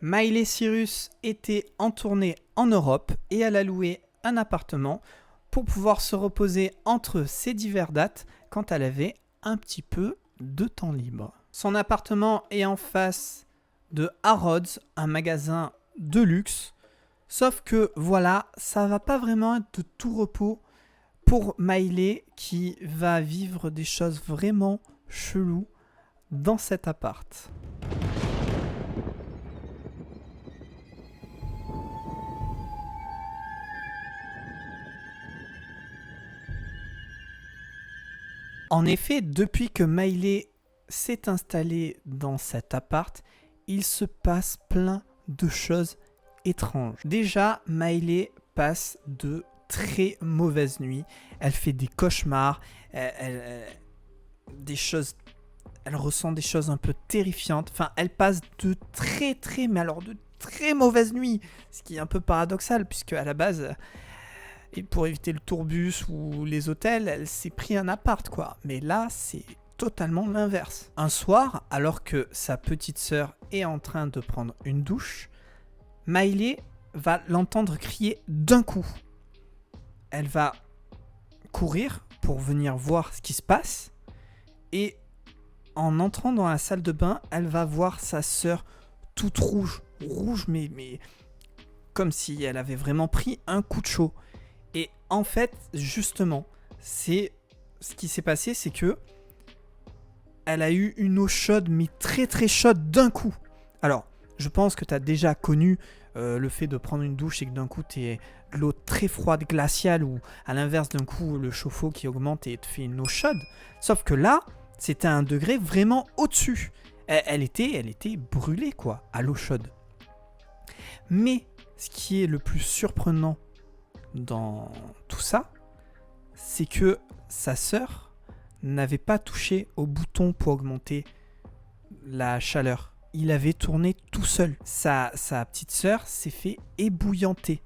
Miley Cyrus était en tournée en Europe et elle a loué un appartement pour pouvoir se reposer entre ces diverses dates quand elle avait un petit peu de temps libre. Son appartement est en face de Harrods, un magasin de luxe. Sauf que voilà, ça va pas vraiment être de tout repos pour Miley qui va vivre des choses vraiment cheloues dans cet appart. En effet, depuis que Miley s'est installée dans cet appart, il se passe plein de choses étranges. Déjà, Miley passe de très mauvaises nuits. Elle fait des cauchemars, des choses, elle ressent des choses un peu terrifiantes. Enfin, elle passe de très mauvaises nuits, ce qui est un peu paradoxal puisque à la base, et pour éviter le tourbus ou les hôtels, elle s'est pris un appart, quoi. Mais là, c'est totalement l'inverse. Un soir, alors que sa petite sœur est en train de prendre une douche, Miley va l'entendre crier d'un coup. Elle va courir pour venir voir ce qui se passe. Et en entrant dans la salle de bain, elle va voir sa sœur toute rouge, mais comme si elle avait vraiment pris un coup de chaud. Et en fait, justement, c'est ce qui s'est passé, c'est que elle a eu une eau chaude, mais très chaude d'un coup. Alors, je pense que tu as déjà connu le fait de prendre une douche et que d'un coup, tu es de l'eau très froide, glaciale, ou à l'inverse, d'un coup, le chauffe-eau qui augmente et te fait une eau chaude. Sauf que là, c'était à un degré vraiment au-dessus. Elle était brûlée, quoi, à l'eau chaude. Mais ce qui est le plus surprenant dans tout ça, c'est que sa sœur n'avait pas touché au bouton pour augmenter la chaleur. Il avait tourné tout seul. Sa petite sœur s'est fait ébouillanter.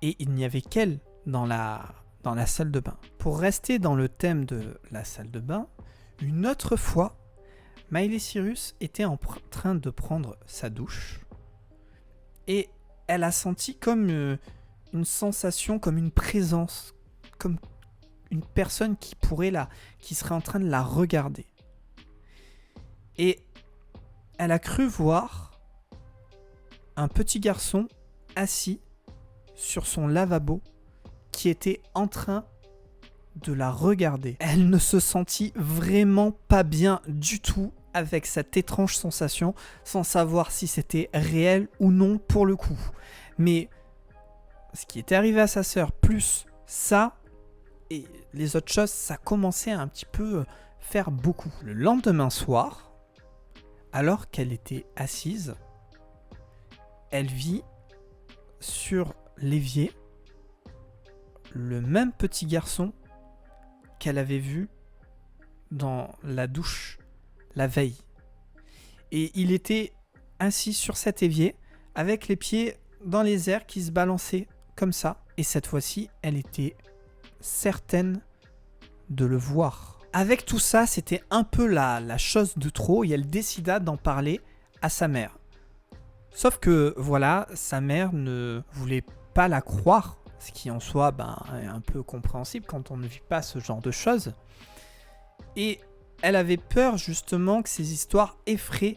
Et il n'y avait qu'elle dans la salle de bain. Pour rester dans le thème de la salle de bain, une autre fois, Miley Cyrus était en train de prendre sa douche et elle a senti comme une sensation, comme une présence, comme une personne qui serait en train de la regarder. Et elle a cru voir un petit garçon assis sur son lavabo qui était en train de la regarder. Elle ne se sentit vraiment pas bien du tout avec cette étrange sensation, sans savoir si c'était réel ou non pour le coup. Mais ce qui était arrivé à sa sœur, plus ça et les autres choses, ça commençait à un petit peu faire beaucoup. Le lendemain soir, alors qu'elle était assise, elle vit sur l'évier le même petit garçon qu'elle avait vu dans la douche la veille. Et il était assis sur cet évier avec les pieds dans les airs qui se balançaient comme ça. Et cette fois-ci, elle était certaine de le voir. Avec tout ça, c'était un peu la chose de trop et elle décida d'en parler à sa mère. Sauf que voilà, sa mère ne voulait pas la croire, ce qui en soi est un peu compréhensible quand on ne vit pas ce genre de choses. Et elle avait peur justement que ces histoires effraient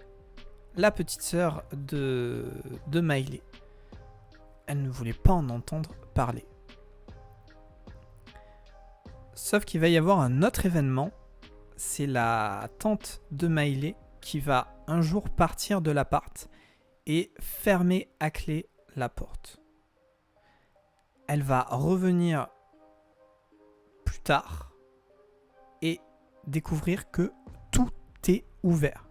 la petite sœur de Miley. Elle ne voulait pas en entendre parler. Sauf qu'il va y avoir un autre événement. C'est la tante de Miley qui va un jour partir de l'appart et fermer à clé la porte. Elle va revenir plus tard et découvrir que tout est ouvert.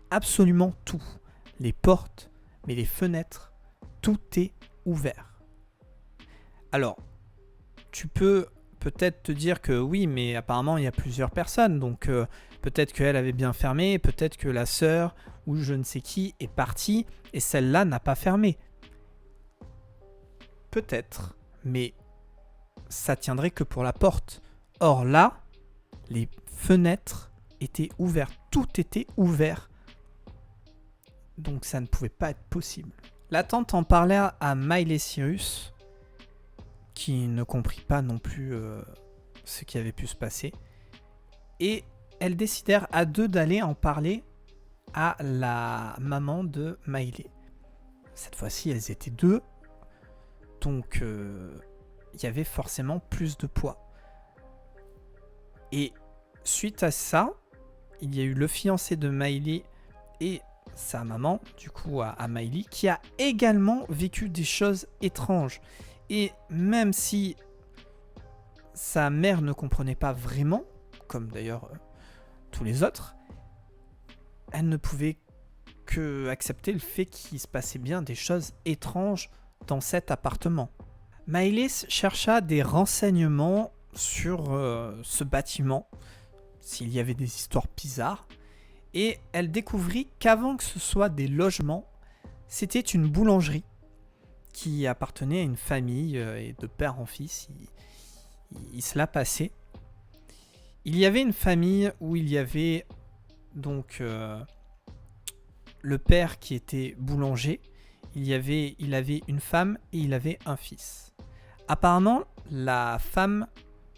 Absolument tout. Les portes, mais les fenêtres, tout est ouvert. Alors, tu peux peut-être te dire que oui, mais apparemment il y a plusieurs personnes, donc peut-être qu'elle avait bien fermé, peut-être que la sœur ou je ne sais qui est partie et celle-là n'a pas fermé. Peut-être, mais ça tiendrait que pour la porte. Or là, les fenêtres étaient ouvertes, tout était ouvert Donc ça ne pouvait pas être possible. La tante en parlait à Miley Cyrus, qui ne comprit pas non plus ce qui avait pu se passer. Et elles décidèrent à deux d'aller en parler à la maman de Miley. Cette fois-ci, elles étaient deux, donc il y avait forcément plus de poids. Et suite à ça, il y a eu le fiancé de Miley et sa maman, du coup à Miley, qui a également vécu des choses étranges. Et même si sa mère ne comprenait pas vraiment, comme d'ailleurs tous les autres, elle ne pouvait que accepter le fait qu'il se passait bien des choses étranges dans cet appartement. Miley chercha des renseignements sur ce bâtiment, s'il y avait des histoires bizarres, et elle découvrit qu'avant que ce soit des logements, c'était une boulangerie qui appartenait à une famille et de père en fils, il se la passait. Il y avait une famille où il y avait donc le père qui était boulanger, il avait une femme et il avait un fils. Apparemment, la femme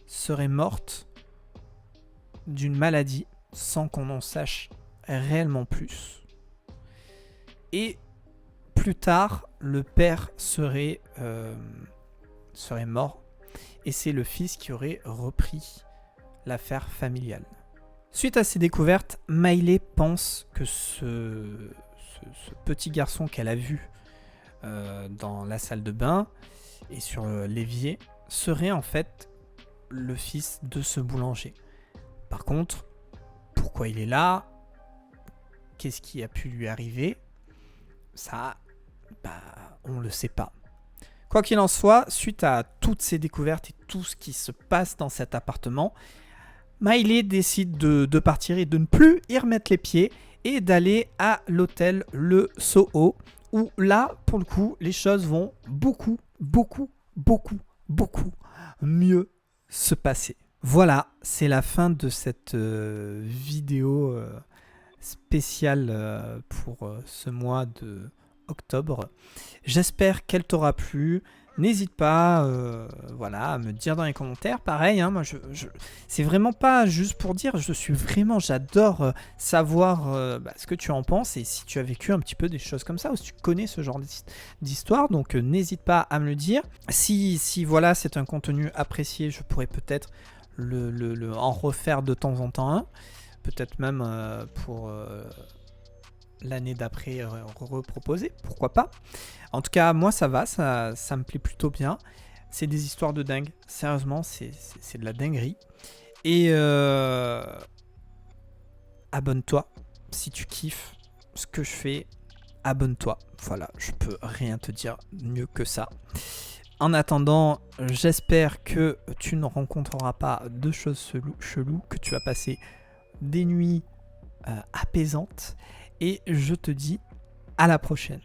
serait morte d'une maladie sans qu'on en sache réellement plus. Et plus tard, le père serait mort et c'est le fils qui aurait repris l'affaire familiale. Suite à ces découvertes, Miley pense que ce petit garçon qu'elle a vu dans la salle de bain et sur l'évier serait en fait le fils de ce boulanger. Par contre, pourquoi il est là? Qu'est-ce qui a pu lui arriver? Ça, on ne le sait pas. Quoi qu'il en soit, suite à toutes ces découvertes et tout ce qui se passe dans cet appartement, Miley décide de partir et de ne plus y remettre les pieds et d'aller à l'hôtel Le Soho, où là, pour le coup, les choses vont beaucoup mieux se passer. Voilà, c'est la fin de cette vidéo spéciale pour ce mois de octobre. J'espère qu'elle t'aura plu. N'hésite pas à me dire dans les commentaires. Pareil, moi c'est vraiment pas juste pour dire, j'adore savoir ce que tu en penses et si tu as vécu un petit peu des choses comme ça ou si tu connais ce genre d'histoire. Donc n'hésite pas à me le dire. Si voilà, c'est un contenu apprécié, je pourrais peut-être en refaire de temps en temps un. Peut-être même pour l'année d'après reproposer, pourquoi pas. En tout cas, moi ça va, ça me plaît plutôt bien. C'est des histoires de dingue, sérieusement, c'est de la dinguerie. Et abonne-toi si tu kiffes ce que je fais, abonne-toi. Voilà, je peux rien te dire mieux que ça. En attendant, j'espère que tu ne rencontreras pas de choses cheloues, que tu vas passer des nuits apaisantes. Et je te dis à la prochaine.